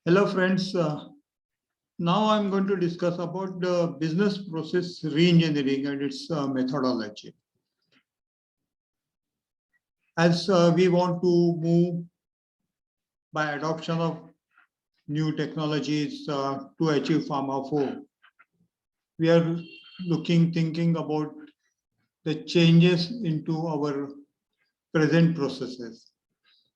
Hello friends, now I'm going to discuss about the business process reengineering and its methodology. As we want to move by adoption of new technologies to achieve Pharma 4, we are thinking about the changes into our present processes.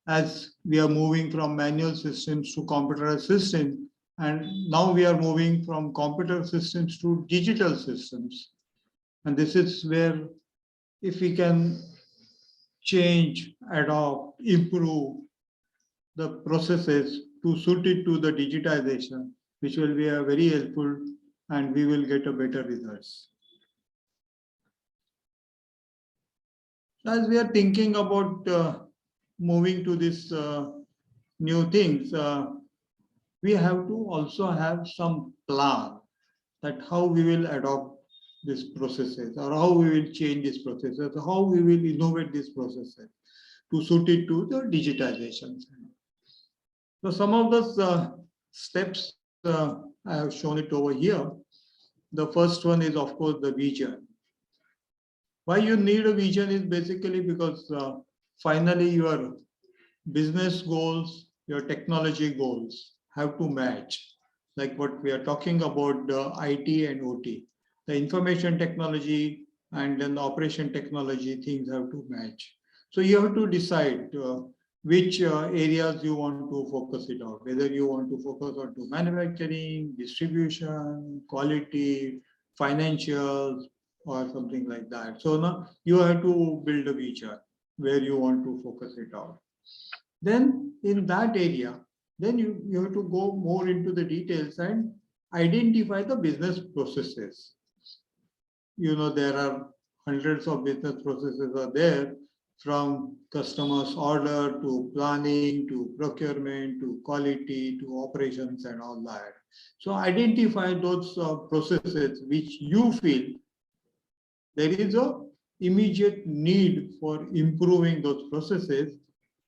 As we are moving from manual systems to computer systems, and now we are moving from computer systems to digital systems. And this is where if we can change, adopt, improve the processes to suit it to the digitization, which will be a very helpful and we will get a better results. As we are thinking about moving to this new things, we have to also have some plan that how we will adopt these processes or how we will change these processes, how we will innovate these processes to suit it to the digitization. So some of those steps I have shown it over here. The first one is of course the vision. Why you need a vision is basically because finally your business goals, your technology goals have to match. Like what we are talking about the IT and OT, the information technology and then the operation technology things have to match. So you have to decide which areas you want to focus it on, whether you want to focus on to manufacturing, distribution, quality, financials, or something like that. So now you have to build a vision where you want to focus it on. Then in that area, then you have to go more into the details and identify the business processes. There are hundreds of business processes are there, from customers order to planning to procurement to quality to operations and all that. So identify those processes which you feel there is a immediate need for improving those processes,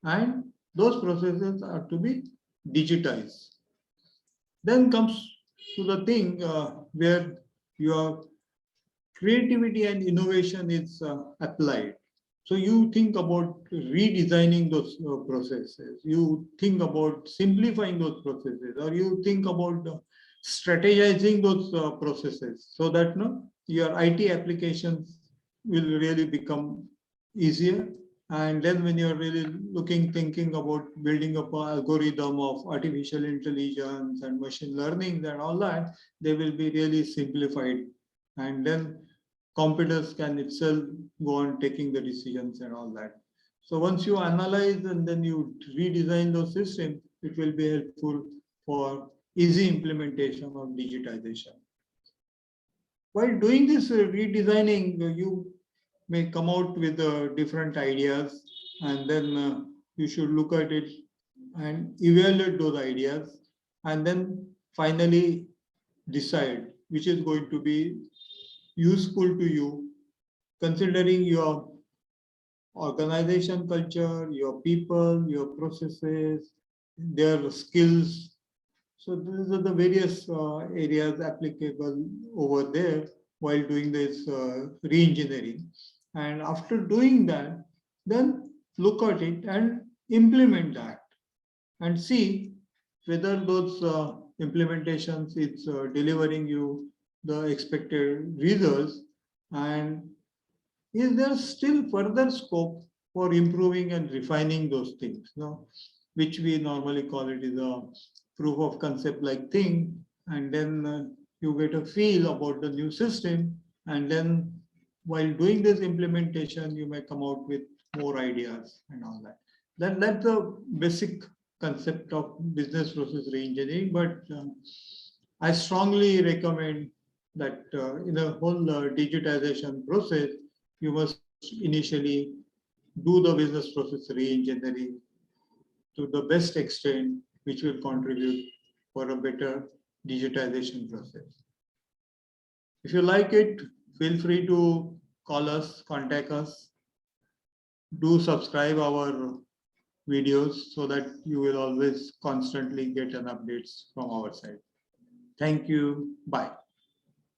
and those processes are to be digitized. Then comes to the thing where your creativity and innovation is applied. So you think about redesigning those processes, you think about simplifying those processes, or you think about strategizing those processes so that your IT applications will really become easier. And then when you're really thinking about building up an algorithm of artificial intelligence and machine learning and all that, they will be really simplified. And then computers can itself go on taking the decisions and all that. So once you analyze and then you redesign those systems, it will be helpful for easy implementation of digitization. While doing this redesigning, you may come out with different ideas, and then you should look at it and evaluate those ideas, and then finally decide which is going to be useful to you, considering your organization culture, your people, your processes, their skills. So these are the various areas applicable over there while doing this re-engineering. And after doing that, then look at it and implement that and see whether those implementations is delivering you the expected results, and is there still further scope for improving and refining those things, which we normally call it is a proof of concept like thing, and then you get a feel about the new system, and then while doing this implementation you may come out with more ideas and all that. That's the basic concept of business process reengineering, but I strongly recommend that in the whole digitization process, you must initially do the business process re-engineering to the best extent, which will contribute for a better digitization process. If you like it, feel free to call us, contact us, do subscribe our videos so that you will always constantly get an updates from our side. Thank you. Bye.